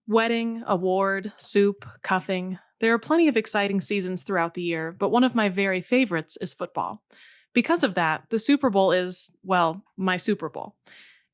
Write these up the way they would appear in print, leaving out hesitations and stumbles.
Wedding, award, soup, cuffing. There are plenty of exciting seasons throughout the year, but one of my very favorites is football. Because of that, the Super Bowl is, well, my Super Bowl.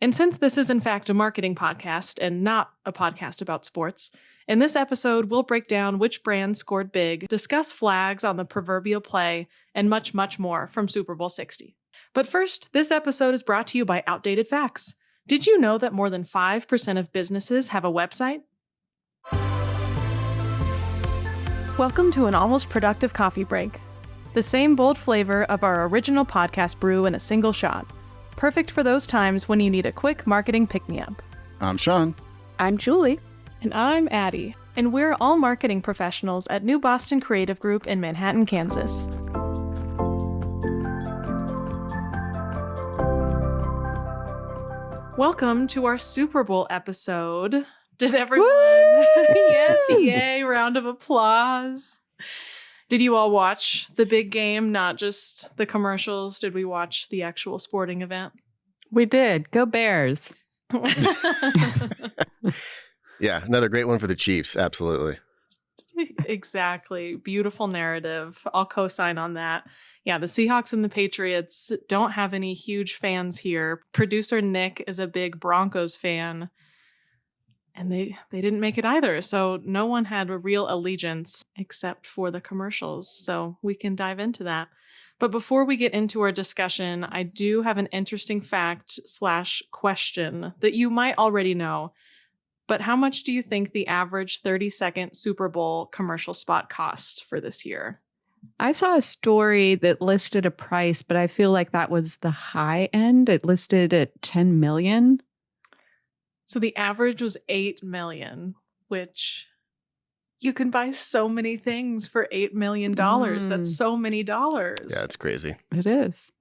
And since this is in fact a marketing podcast and not a podcast about sports, in this episode we'll break down which brand scored big, discuss flags on the proverbial play, and much, much more from Super Bowl 60. But first, this episode is brought to you by Outdated Facts. Did you know that more than 5% of businesses have a website? Welcome to an almost productive coffee break. The same bold flavor of our original podcast brew in a single shot. Perfect for those times when you need a quick marketing pick-me-up. I'm Sean. I'm Julie. And I'm Addie. And we're all marketing professionals at New Boston Creative Group in Manhattan, Kansas. Welcome to our Super Bowl episode. Did everyone? Yes, yay, round of applause. Did you all watch the big game, not just the commercials? Did we watch the actual sporting event? We did. Go Bears. Yeah, another great one for the Chiefs. Absolutely. Exactly. Beautiful narrative. I'll co-sign on that. Yeah, the Seahawks and the Patriots don't have any huge fans here. Producer Nick is a big Broncos fan, and they didn't make it either. So no one had a real allegiance except for the commercials. So we can dive into that. But before we get into our discussion, I do have an interesting fact / question that you might already know. But how much do you think the average 30-second Super Bowl commercial spot cost for this year? I saw a story that listed a price, but I feel like that was the high end. It listed at $10 million. So the average was $8 million, which you can buy so many things for $8 million. That's so many dollars. Yeah, it's crazy. It is.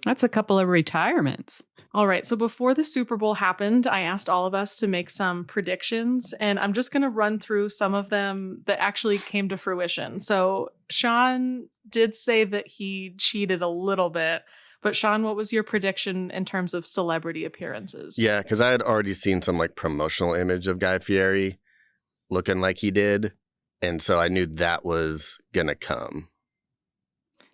That's a couple of retirements. All right. So before the Super Bowl happened, I asked all of us to make some predictions, and I'm just going to run through some of them that actually came to fruition. So Sean did say that he cheated a little bit. But Sean, what was your prediction in terms of celebrity appearances? Yeah, because I had already seen some like promotional image of Guy Fieri looking like he did. And so I knew that was going to come.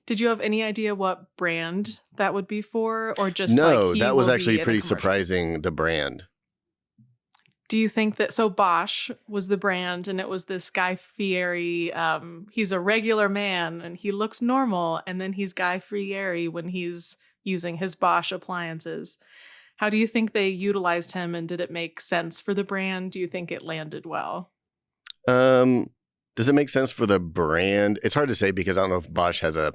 Did you have any idea what brand that would be for? Or just No, like he that was will actually be in a pretty commercial? surprising, the brand. Do you think that, so Bosch was the brand and it was this Guy Fieri, he's a regular man and he looks normal, and then he's Guy Fieri when he's using his Bosch appliances. How do you think they utilized him, and did it make sense for the brand? Do you think it landed well? Does it make sense for the brand? It's hard to say because I don't know if Bosch has a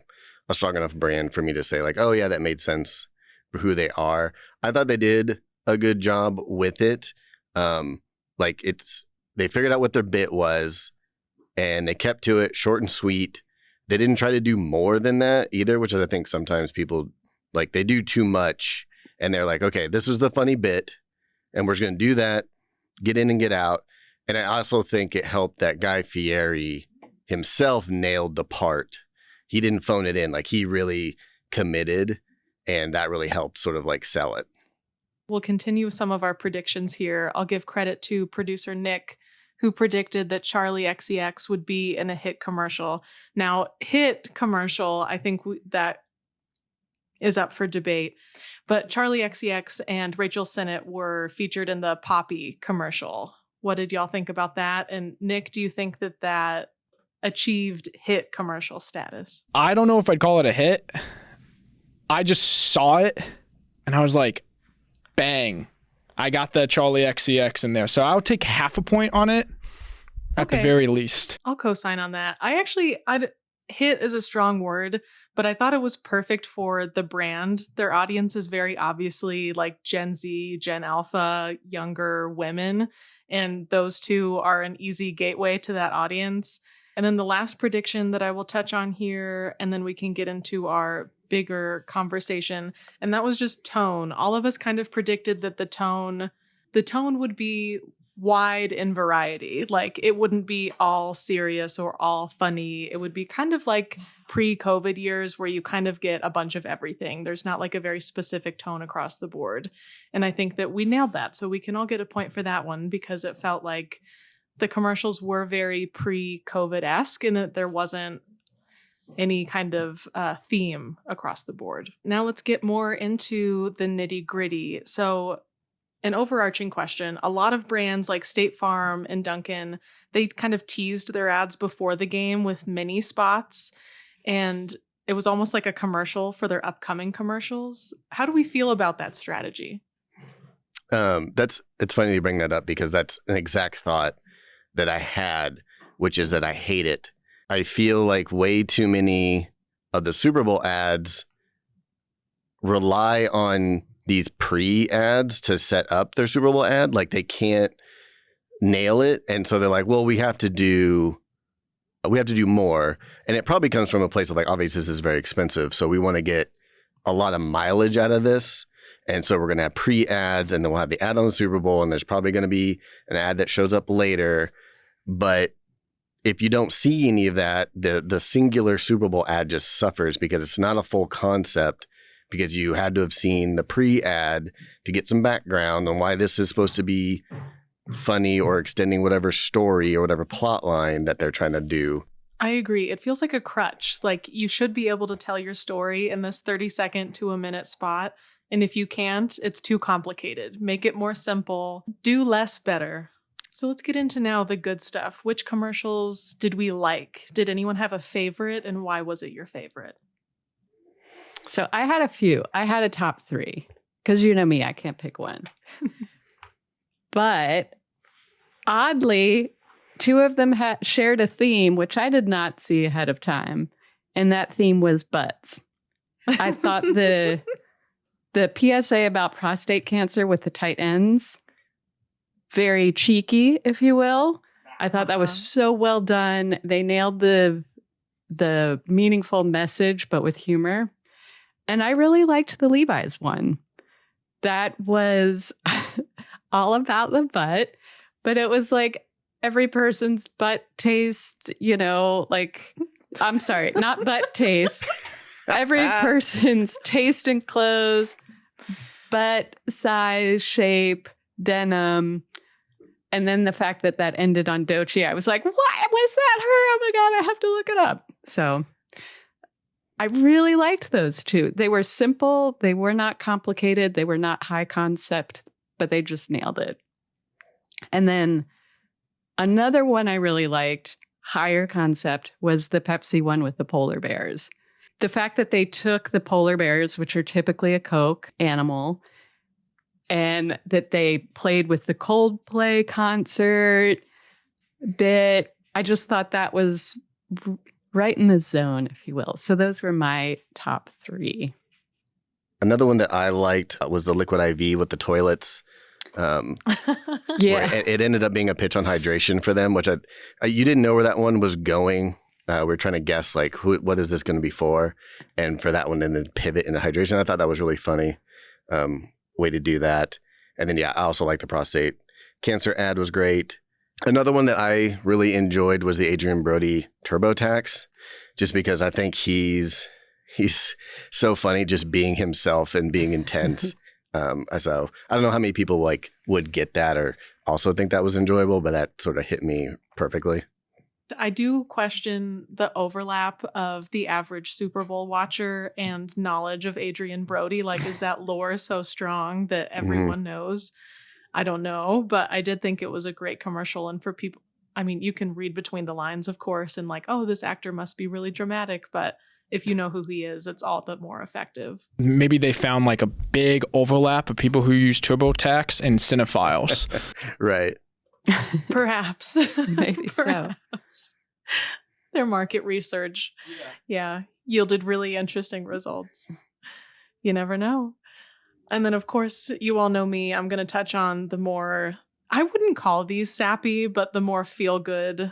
strong enough brand for me to say like, oh yeah, that made sense for who they are. I thought they did a good job with it. They figured out what their bit was and they kept to it, short and sweet. They didn't try to do more than that either, which I think sometimes people like, they do too much and they're like, okay, this is the funny bit and we're just going to do that, get in and get out. And I also think it helped that Guy Fieri himself nailed the part. He didn't phone it in. Like, he really committed, and that really helped sort of like sell it. We'll continue some of our predictions here. I'll give credit to producer Nick, who predicted that Charlie XCX would be in a hit commercial. Now, hit commercial, I think that is up for debate. But Charlie XCX and Rachel Sennett were featured in the Poppy commercial. What did y'all think about that? And Nick, do you think that achieved hit commercial status? I don't know if I'd call it a hit. I just saw it and I was like, bang, I got the Charlie XCX in there. So I'll take half a point on it at the very least. I'll co-sign on that. Hit is a strong word, but I thought it was perfect for the brand. Their audience is very obviously like Gen Z, Gen Alpha, younger women. And those two are an easy gateway to that audience. And then the last prediction that I will touch on here, and then we can get into our bigger conversation. And that was just tone. All of us kind of predicted that the tone would be wide in variety. Like, it wouldn't be all serious or all funny. It would be kind of like pre-COVID years where you kind of get a bunch of everything. There's not like a very specific tone across the board. And I think that we nailed that. So we can all get a point for that one because it felt like the commercials were very pre-COVID-esque in that there wasn't any kind of theme across the board. Now let's get more into the nitty-gritty. So an overarching question, a lot of brands like State Farm and Dunkin', they kind of teased their ads before the game with mini spots, and it was almost like a commercial for their upcoming commercials. How do we feel about that strategy? It's funny you bring that up because that's an exact thought that I had, which is that I hate it. I feel like way too many of the Super Bowl ads rely on these pre-ads to set up their Super Bowl ad. Like they can't nail it. And so they're like, well, we have to do more. And it probably comes from a place of like, obviously this is very expensive. So we want to get a lot of mileage out of this. And so we're going to have pre-ads and then we'll have the ad on the Super Bowl. And there's probably going to be an ad that shows up later. But if you don't see any of that, the singular Super Bowl ad just suffers because it's not a full concept, because you had to have seen the pre-ad to get some background on why this is supposed to be funny or extending whatever story or whatever plot line that they're trying to do. I agree. It feels like a crutch. Like you should be able to tell your story in this 30-second to a minute spot. And if you can't, it's too complicated. Make it more simple. Do less better. So let's get into now the good stuff. Which commercials did we like? Did anyone have a favorite, and why was it your favorite? So I had a few. I had a top 3 because you know me, I can't pick one. But oddly, 2 of them shared a theme, which I did not see ahead of time. And that theme was butts. I thought the PSA about prostate cancer with the tight ends, very cheeky, if you will. I thought that was so well done. They nailed the meaningful message, but with humor. And I really liked the Levi's one. That was all about the butt, but it was like every person's butt taste, you know, like, I'm sorry, not butt taste. Every person's taste in clothes, butt size, shape, denim. And then the fact that ended on Doechii, I was like, what? Was that her? Oh my God, I have to look it up. So I really liked those 2. They were simple. They were not complicated. They were not high concept, but they just nailed it. And then another one I really liked, higher concept, was the Pepsi one with the polar bears. The fact that they took the polar bears, which are typically a Coke animal, and that they played with the Coldplay concert bit. I just thought that was right in the zone, if you will. So those were my top 3. Another one that I liked was the Liquid IV with the toilets. Yeah. It ended up being a pitch on hydration for them, which you didn't know where that one was going. We were trying to guess, like, what is this going to be for? And for that one, and then pivot into hydration. I thought that was really funny. Way to do that. And then, yeah, I also like the prostate cancer ad was great. Another one that I really enjoyed was the Adrian Brody TurboTax, just because I think he's so funny just being himself and being intense. So I don't know how many people like would get that or also think that was enjoyable, but that sort of hit me perfectly. I do question the overlap of the average Super Bowl watcher and knowledge of Adrian Brody. Like, is that lore so strong that everyone knows? I don't know, but I did think it was a great commercial. And for people, I mean, you can read between the lines, of course, and like, oh, this actor must be really dramatic. But if you know who he is, it's all the more effective. Maybe they found like a big overlap of people who use TurboTax and cinephiles. Right. Perhaps. Maybe so. Perhaps. Their market research, yielded really interesting results. You never know. And then, of course, you all know me. I'm going to touch on the more, I wouldn't call these sappy, but the more feel-good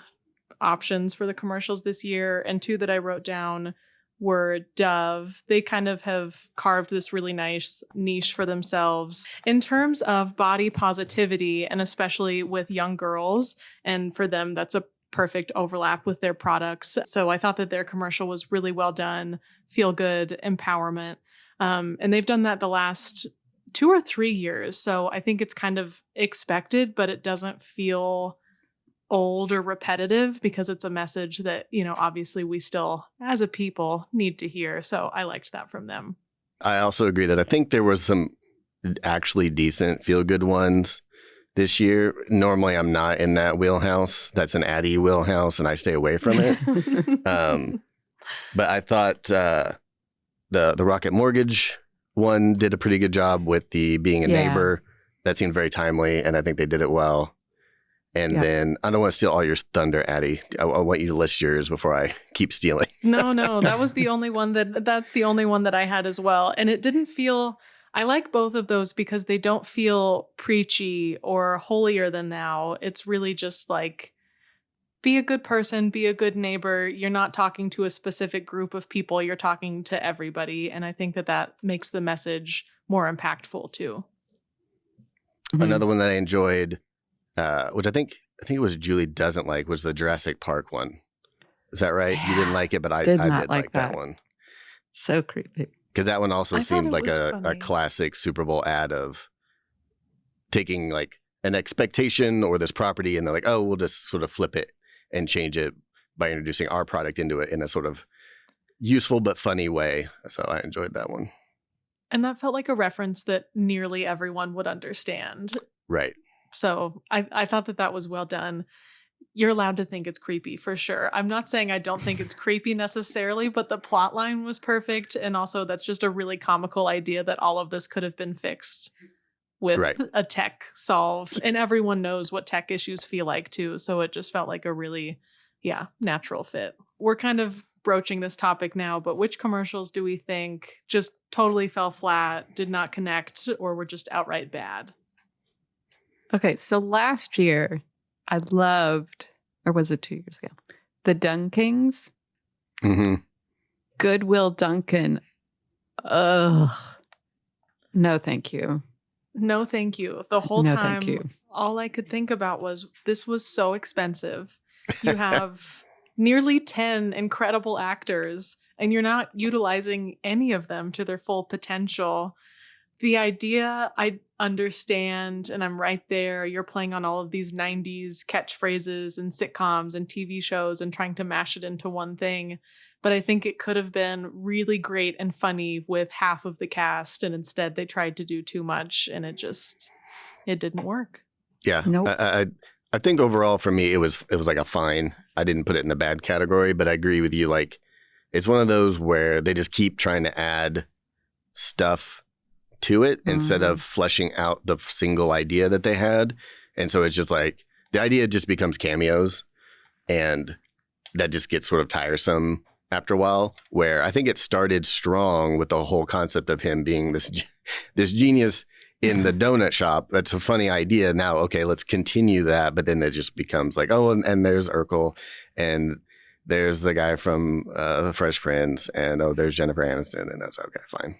options for the commercials this year. And 2 that I wrote down were Dove. They kind of have carved this really nice niche for themselves in terms of body positivity, and especially with young girls. And for them, that's a perfect overlap with their products. So I thought that their commercial was really well done, feel good, empowerment. And they've done that the last 2 or 3 years. So I think it's kind of expected, but it doesn't feel old or repetitive because it's a message that, obviously we still, as a people, need to hear. So I liked that from them. I also agree that I think there was some actually decent feel-good ones this year. Normally, I'm not in that wheelhouse. That's an Addie wheelhouse, and I stay away from it. But I thought the Rocket Mortgage one did a pretty good job with the being a neighbor. That seemed very timely, and I think they did it well. And then I don't want to steal all your thunder, Addie. I want you to list yours before I keep stealing. No, that was the only one that's the only one that I had as well. And it didn't feel, I like both of those because they don't feel preachy or holier than thou. It's really just like, be a good person, be a good neighbor. You're not talking to a specific group of people. You're talking to everybody. And I think that makes the message more impactful too. Another one that I enjoyed, which I think it was Julie doesn't like, was the Jurassic Park one. Is that right? You didn't like it, but I did like that one. So creepy. Because that one also seemed like a funny. classic Super Bowl ad of taking like an expectation or this property and they're like, oh, we'll just sort of flip it and change it by introducing our product into it in a sort of useful but funny way. So I enjoyed that one. And that felt like a reference that nearly everyone would understand. Right. So I thought that was well done. You're allowed to think it's creepy for sure. I'm not saying I don't think it's creepy necessarily, but the plot line was perfect. And also that's just a really comical idea that all of this could have been fixed with a tech solve. And everyone knows what tech issues feel like too. So it just felt like a really, natural fit. We're kind of broaching this topic now, but which commercials do we think just totally fell flat, did not connect, or were just outright bad? Okay, so last year, I loved, or was it 2 years ago? The Dunkings. Mm-hmm. Goodwill Duncan. Ugh. No, thank you. No, thank you. The whole No, time, thank you. all I could think about was this was so expensive. You have nearly 10 incredible actors, and you're not utilizing any of them to their full potential. The idea, I understand, and I'm right there. You're playing on all of these 90s catchphrases and sitcoms and TV shows and trying to mash it into one thing. But I think it could have been really great and funny with half of the cast, and instead they tried to do too much, and it didn't work. Yeah. Nope. I think overall for me, it was like a fine. I didn't put it in the bad category, but I agree with you. Like, it's one of those where they just keep trying to add stuff to it instead of fleshing out the single idea that they had. And so it's just like the idea just becomes cameos, and that just gets sort of tiresome after a while, where I think it started strong with the whole concept of him being this genius in the donut shop. That's a funny idea. Now, okay, let's continue that. But then it just becomes like, oh, and there's Urkel, and there's the guy from The Fresh Prince, and oh, there's Jennifer Aniston, and that's okay, fine.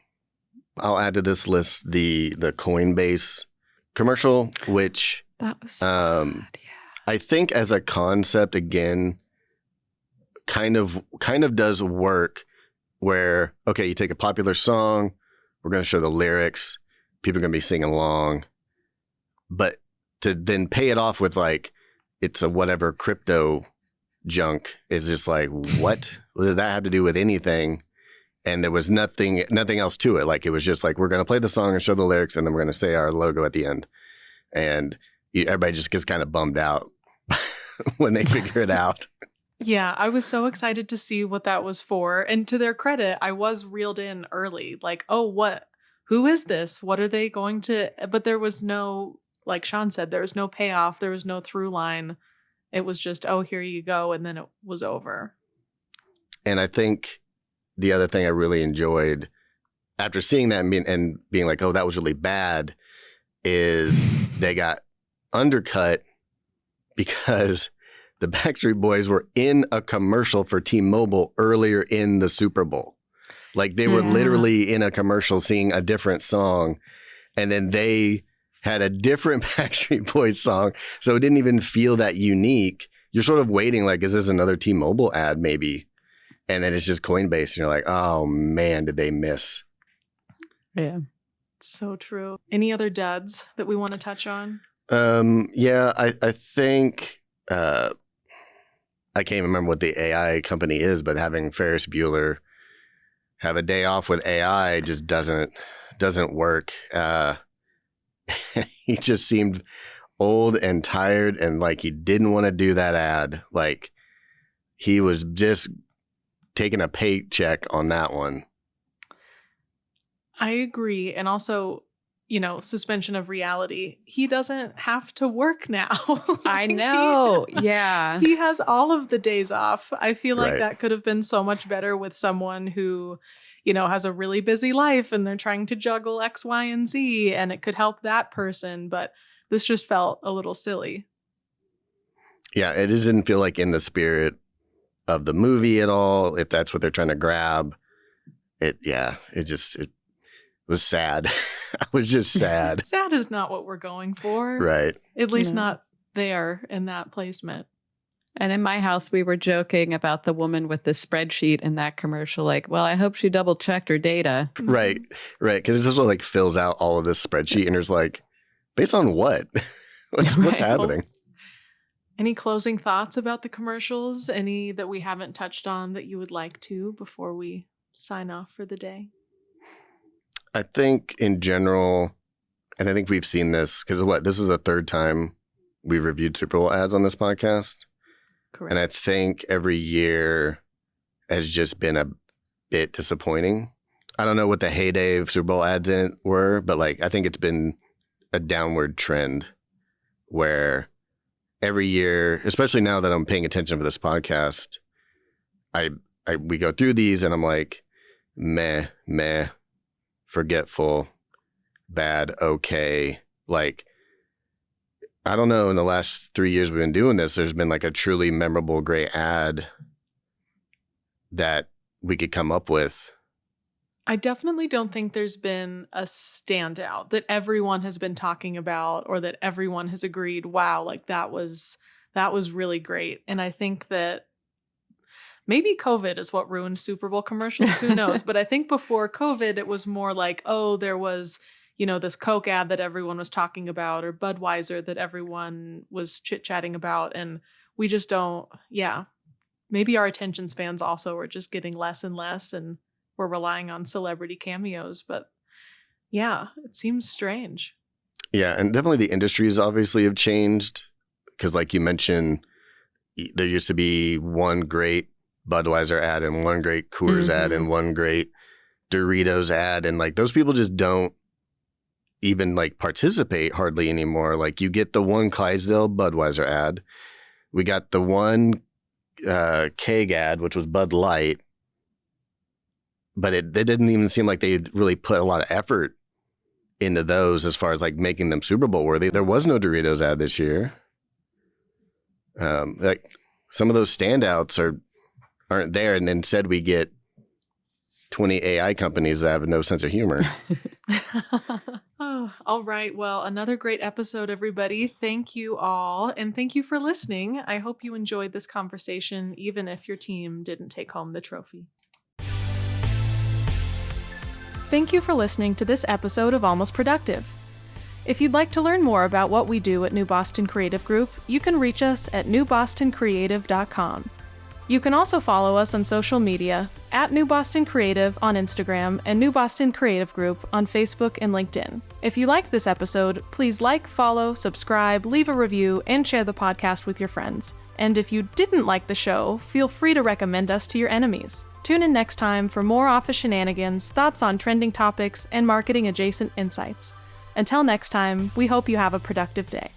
I'll add to this list the Coinbase commercial, which That was so bad, yeah. I think as a concept, again, kind of does work where, okay, you take a popular song, we're going to show the lyrics, people are going to be singing along, but to then pay it off with like, it's a whatever crypto junk is just like, what does that have to do with anything? And there was nothing else to it. Like, it was just like, we're going to play the song and show the lyrics, and then we're going to say our logo at the end. And everybody just gets kind of bummed out when they figure it out. Yeah, I was so excited to see what that was for. And to their credit, I was reeled in early. Like, oh, who is this? What are they going to? But there was no, like Sean said, there was no payoff. There was no through line. It was just, oh, here you go. And then it was over. And I think the other thing I really enjoyed after seeing that and being like, oh, that was really bad, is they got undercut because the Backstreet Boys were in a commercial for T-Mobile earlier in the Super Bowl. Like, they were literally in a commercial singing a different song, and then they had a different Backstreet Boys song, so it didn't even feel that unique. You're sort of waiting, like, is this another T-Mobile ad maybe? And then it's just Coinbase, and you're like, oh man, did they miss? Yeah. So true. Any other duds that we want to touch on? Yeah, I think I can't even remember what the AI company is, but having Ferris Bueller have a day off with AI just doesn't work. He just seemed old and tired and like he didn't want to do that ad. Like he was just taking a paycheck on that one. I agree. And also, suspension of reality. He doesn't have to work now. I know. Yeah. He has all of the days off. I feel like Right. that could have been so much better with someone who, has a really busy life and they're trying to juggle X, Y, and Z, and it could help that person. But this just felt a little silly. Yeah, it just didn't feel like in the spirit of the movie at all, if that's what they're trying to grab. It was sad. I was just sad. Sad is not what we're going for. Right. At least No. not there in that placement. And in my house, we were joking about the woman with the spreadsheet in that commercial. Like, well, I hope she double checked her data. Right. Because it just like fills out all of this spreadsheet and there's like, based on what? what's Right. happening? Any closing thoughts about the commercials? Any that we haven't touched on that you would like to before we sign off for the day? I think in general, and I think we've seen this because this is the third time we reviewed Super Bowl ads on this podcast. Correct. And I think every year has just been a bit disappointing. I don't know what the heyday of Super Bowl ads were, but like I think it's been a downward trend where every year, especially now that I'm paying attention for this podcast, we go through these and I'm like, meh, forgetful, bad, okay. Like, I don't know, in the last 3 years we've been doing this, there's been like a truly memorable, great ad that we could come up with. I definitely don't think there's been a standout that everyone has been talking about or that everyone has agreed, wow, like that was really great. And I think that maybe COVID is what ruined Super Bowl commercials. Who knows? But I think before COVID, it was more like, oh, there was, this Coke ad that everyone was talking about or Budweiser that everyone was chit-chatting about. And we just don't, maybe our attention spans also are just getting less and less and we're relying on celebrity cameos. But yeah, it seems strange. Yeah, and definitely the industries obviously have changed because like you mentioned, there used to be one great Budweiser ad and one great Coors ad and one great Doritos ad. And like those people just don't even like participate hardly anymore. Like you get the one Clydesdale Budweiser ad. We got the one keg ad, which was Bud Light. But it didn't even seem like they really put a lot of effort into those as far as like making them Super Bowl worthy. There was no Doritos ad this year. Like some of those standouts aren't there, and instead we get 20 AI companies that have no sense of humor. Oh, all right. Well, another great episode, everybody. Thank you all. And thank you for listening. I hope you enjoyed this conversation, even if your team didn't take home the trophy. Thank you for listening to this episode of Almost Productive. If you'd like to learn more about what we do at New Boston Creative Group, you can reach us at newbostoncreative.com. You can also follow us on social media at New Boston Creative on Instagram and New Boston Creative Group on Facebook and LinkedIn. If you liked this episode, please like, follow, subscribe, leave a review, and share the podcast with your friends. And if you didn't like the show, feel free to recommend us to your enemies. Tune in next time for more office shenanigans, thoughts on trending topics, and marketing adjacent insights. Until next time, we hope you have a productive day.